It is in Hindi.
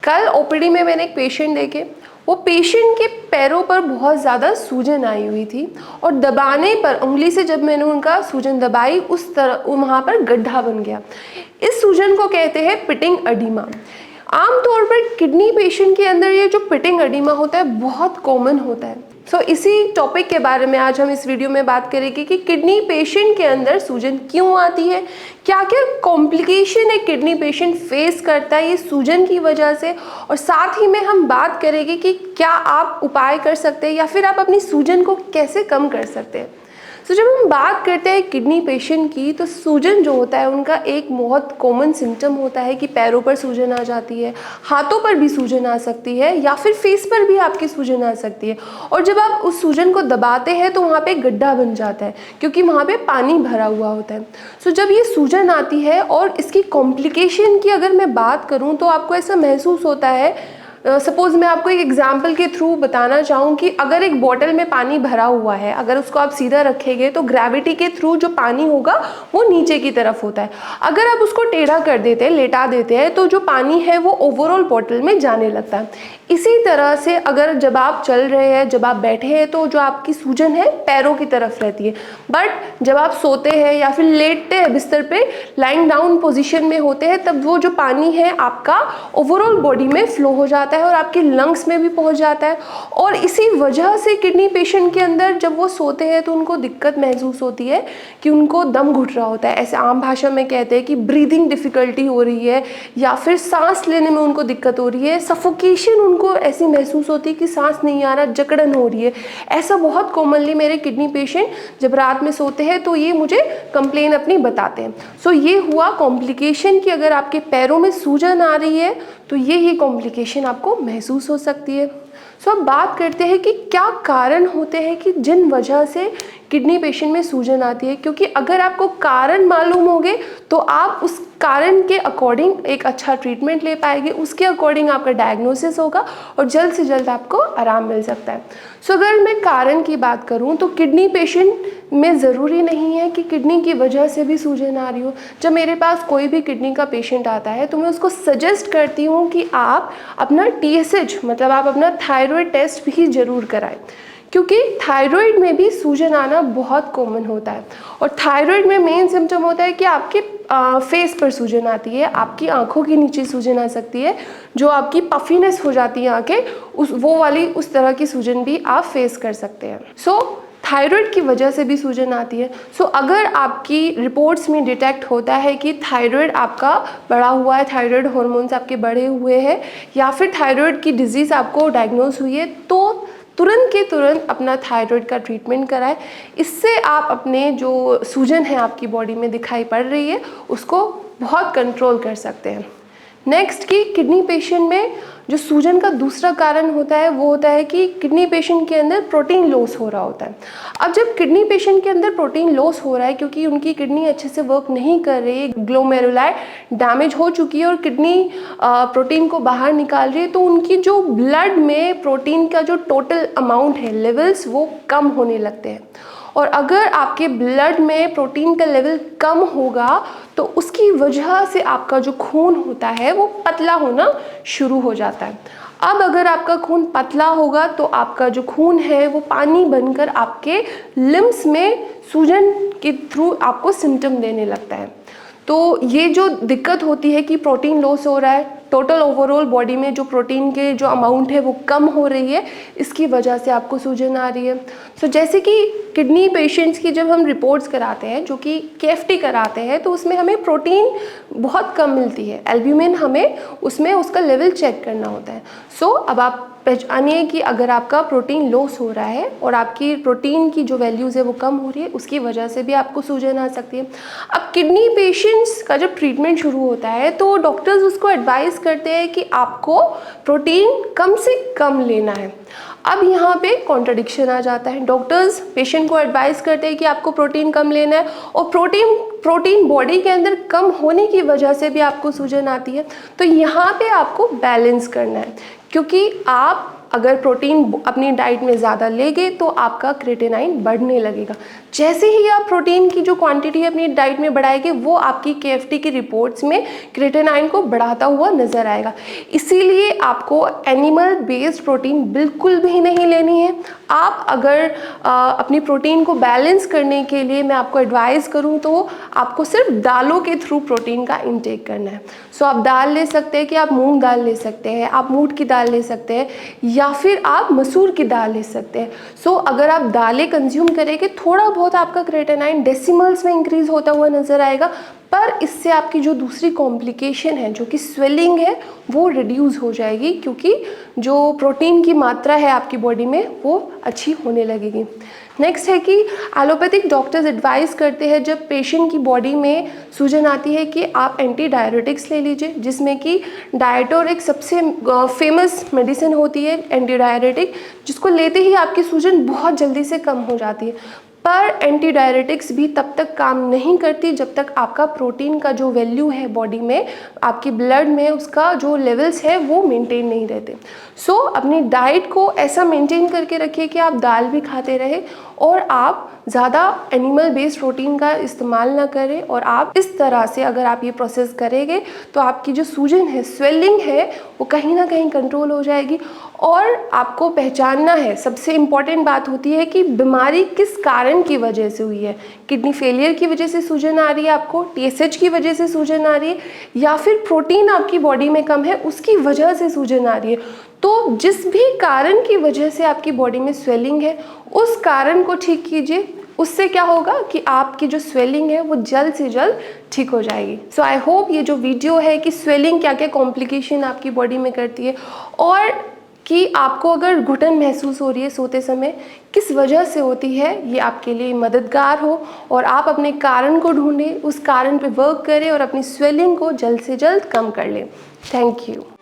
कल ओपीडी में मैंने एक पेशेंट देखे, वो पेशेंट के पैरों पर बहुत ज़्यादा सूजन आई हुई थी और दबाने पर, उंगली से जब मैंने उनका सूजन दबाई उस तरह वहाँ पर गड्ढा बन गया। इस सूजन को कहते हैं पिटिंग एडिमा। आमतौर पर किडनी पेशेंट के अंदर ये जो पिटिंग एडिमा होता है बहुत कॉमन होता है। इसी टॉपिक के बारे में आज हम इस वीडियो में बात करेंगे कि किडनी पेशेंट के अंदर सूजन क्यों आती है, क्या क्या कॉम्प्लिकेशन एक किडनी पेशेंट फेस करता है ये सूजन की वजह से, और साथ ही में हम बात करेंगे कि क्या आप उपाय कर सकते हैं या फिर आप अपनी सूजन को कैसे कम कर सकते हैं। जब हम बात करते हैं किडनी पेशेंट की, तो सूजन जो होता है उनका एक बहुत कॉमन सिम्टम होता है कि पैरों पर सूजन आ जाती है, हाथों पर भी सूजन आ सकती है या फिर फेस पर भी आपकी सूजन आ सकती है। और जब आप उस सूजन को दबाते हैं तो वहाँ पे गड्ढा बन जाता है क्योंकि वहाँ पे पानी भरा हुआ होता है। जब ये सूजन आती है और इसकी कॉम्प्लिकेशन की अगर मैं बात करूँ तो आपको ऐसा महसूस होता है, सपोज़ मैं आपको एक एग्जाम्पल के थ्रू बताना चाहूँ कि अगर एक बॉटल में पानी भरा हुआ है, अगर उसको आप सीधा रखेंगे तो ग्रेविटी के थ्रू जो पानी होगा वो नीचे की तरफ होता है। अगर आप उसको टेढ़ा कर देते हैं, लेटा देते हैं, तो जो पानी है वो ओवरऑल बॉटल में जाने लगता है। इसी तरह से अगर जब आप चल रहे हैं, जब आप बैठे हैं, तो जो आपकी सूजन है पैरों की तरफ रहती है, बट जब आप सोते हैं या फिर लेटते हैं बिस्तर पे, लाइंग डाउन पोजीशन में होते हैं, तब वो जो पानी है आपका ओवरऑल बॉडी में फ्लो हो जाता है और आपके लंग्स में भी पहुंच जाता है। और इसी वजह से किडनी पेशेंट के अंदर जब वो सोते हैं तो उनको दिक्कत महसूस होती है कि उनको दम घुट रहा होता है। ऐसे आम भाषा में कहते हैं कि ब्रीदिंग डिफ़िकल्टी हो रही है या फिर सांस लेने में उनको दिक्कत हो रही है, सफोकेशन उनको ऐसी महसूस होती है कि सांस नहीं आ रहा, जकड़न हो रही है। ऐसा बहुत कॉमनली मेरे किडनी पेशेंट जब रात में सोते हैं तो ये मुझे कंप्लेन अपनी बताते हैं। ये हुआ कॉम्प्लिकेशन कि अगर आपके पैरों में सूजन आ रही है तो ये कॉम्प्लिकेशन आपको महसूस हो सकती है। अब बात करते हैं कि क्या कारण होते हैं कि जिन वजह से किडनी पेशेंट में सूजन आती है, क्योंकि अगर आपको कारण मालूम होंगे तो आप उस कारण के अकॉर्डिंग एक अच्छा ट्रीटमेंट ले पाएंगे, उसके अकॉर्डिंग आपका डायग्नोसिस होगा और जल्द से जल्द आपको आराम मिल सकता है। अगर मैं कारण की बात करूं तो किडनी पेशेंट में ज़रूरी नहीं है कि किडनी की वजह से भी सूजन आ रही हो। जब मेरे पास कोई भी किडनी का पेशेंट आता है तो मैं उसको सजेस्ट करती हूँ कि आप अपना TSH मतलब आप अपना थायराइड टेस्ट भी ज़रूर कराएं, क्योंकि थायराइड में भी सूजन आना बहुत कॉमन होता है। और थायराइड में मेन सिम्टम होता है कि आपके फेस पर सूजन आती है, आपकी आंखों के नीचे सूजन आ सकती है, जो आपकी पफीनेस हो जाती है आंखें, उस तरह की सूजन भी आप फेस कर सकते हैं। थायराइड की वजह से भी सूजन आती है। अगर आपकी रिपोर्ट्स में डिटेक्ट होता है कि थायराइड आपका बढ़ा हुआ है, थायराइड हार्मोन्स आपके बढ़े हुए हैं या फिर थायराइड की डिजीज़ आपको डायग्नोज हुई है, तो तुरंत के तुरंत अपना थायराइड का ट्रीटमेंट कराएं। इससे आप अपने जो सूजन है आपकी बॉडी में दिखाई पड़ रही है उसको बहुत कंट्रोल कर सकते हैं। नेक्स्ट कि किडनी पेशेंट में जो सूजन का दूसरा कारण होता है वो होता है कि किडनी पेशेंट के अंदर प्रोटीन लॉस हो रहा होता है। अब जब किडनी पेशेंट के अंदर प्रोटीन लॉस हो रहा है क्योंकि उनकी किडनी अच्छे से वर्क नहीं कर रही है, ग्लोमेरुलाई डैमेज हो चुकी है और किडनी प्रोटीन को बाहर निकाल रही है, तो उनकी जो ब्लड में प्रोटीन का जो टोटल अमाउंट है, लेवल्स, वो कम होने लगते हैं। और अगर आपके ब्लड में प्रोटीन का लेवल कम होगा तो उसकी वजह से आपका जो खून होता है वो पतला होना शुरू हो जाता है। अब अगर आपका खून पतला होगा तो आपका जो खून है वो पानी बनकर आपके लिम्स में सूजन के थ्रू आपको सिम्टम देने लगता है। तो ये जो दिक्कत होती है कि प्रोटीन लॉस हो रहा है, टोटल ओवरऑल बॉडी में जो प्रोटीन के जो अमाउंट है वो कम हो रही है, इसकी वजह से आपको सूजन आ रही है। जैसे कि किडनी पेशेंट्स की जब हम रिपोर्ट्स कराते हैं, जो कि KFT कराते हैं, तो उसमें हमें प्रोटीन बहुत कम मिलती है, एल्ब्यूमिन हमें उसमें उसका लेवल चेक करना होता है। अब आप पहचानिए कि अगर आपका प्रोटीन लॉस हो रहा है और आपकी प्रोटीन की जो वैल्यूज़ है वो कम हो रही है, उसकी वजह से भी आपको सूजन आ सकती है। अब किडनी पेशेंट्स का जब ट्रीटमेंट शुरू होता है तो डॉक्टर्स उसको एडवाइस करते हैं कि आपको प्रोटीन कम से कम लेना है। अब यहाँ पे कॉन्ट्रडिक्शन आ जाता है। डॉक्टर्स पेशेंट को एडवाइस करते हैं कि आपको प्रोटीन कम लेना है और प्रोटीन बॉडी के अंदर कम होने की वजह से भी आपको सूजन आती है। तो यहाँ पे आपको बैलेंस करना है, क्योंकि आप अगर प्रोटीन अपनी डाइट में ज़्यादा लेंगे तो आपका क्रिएटिनाइन बढ़ने लगेगा। जैसे ही आप प्रोटीन की जो क्वांटिटी अपनी डाइट में बढ़ाएंगे वो आपकी KFT की रिपोर्ट्स में क्रिएटिनाइन को बढ़ाता हुआ नजर आएगा। इसीलिए आपको एनिमल बेस्ड प्रोटीन बिल्कुल भी नहीं लेनी है। आप अगर अपनी प्रोटीन को बैलेंस करने के लिए मैं आपको एडवाइस करूं तो आपको सिर्फ दालों के थ्रू प्रोटीन का इंटेक करना है। सो आप दाल ले सकते हैं कि आप मूंग दाल ले सकते हैं, आप मूंग की दाल ले सकते हैं, या फिर आप मसूर की दाल ले सकते हैं। सो अगर आप दालें कंज्यूम करेंगे थोड़ा बहुत आपका क्रिएटिनाइन डेसिमल्स में इंक्रीज होता हुआ नजर आएगा, पर इससे आपकी जो दूसरी कॉम्प्लिकेशन है जो कि स्वेलिंग है वो रिड्यूस हो जाएगी, क्योंकि जो प्रोटीन की मात्रा है आपकी बॉडी में वो अच्छी होने लगेगी। नेक्स्ट है कि एलोपैथिक डॉक्टर्स एडवाइस करते हैं जब पेशेंट की बॉडी में सूजन आती है कि आप एंटी डायरेटिक्स ले लीजिए, जिसमें कि डायटोर एक सबसे फेमस मेडिसिन होती है एंटी डायरेटिक, जिसको लेते ही आपकी सूजन बहुत जल्दी से कम हो जाती है। पर एंटी डायरेटिक्स भी तब तक काम नहीं करती जब तक आपका प्रोटीन का जो वैल्यू है बॉडी में, आपकी ब्लड में उसका जो लेवल्स है वो मेंटेन नहीं रहते। सो अपनी डाइट को ऐसा मेंटेन करके रखिए कि आप दाल भी खाते रहे और आप ज़्यादा एनिमल बेस्ड प्रोटीन का इस्तेमाल ना करें। और आप इस तरह से अगर आप ये प्रोसेस करेंगे तो आपकी जो सूजन है, स्वेलिंग है, वो कहीं ना कहीं कंट्रोल हो जाएगी। और आपको पहचानना है, सबसे इम्पॉर्टेंट बात होती है कि बीमारी किस कारण की वजह से हुई है। किडनी फेलियर की वजह से सूजन आ रही है आपको, TSH की वजह से सूजन आ रही है, या फिर प्रोटीन आपकी बॉडी में कम है उसकी वजह से सूजन आ रही है। तो जिस भी कारण की वजह से आपकी बॉडी में स्वेलिंग है उस कारण को ठीक कीजिए। उससे क्या होगा कि आपकी जो स्वेलिंग है वो जल्द से जल्द ठीक हो जाएगी। सो आई होप ये जो वीडियो है कि स्वेलिंग क्या क्या कॉम्प्लिकेशन आपकी बॉडी में करती है, और कि आपको अगर घुटन महसूस हो रही है सोते समय किस वजह से होती है, ये आपके लिए मददगार हो और आप अपने कारण को ढूंढें, उस कारण पे वर्क करें और अपनी स्वेलिंग को जल्द से जल्द कम कर लें। Thank you.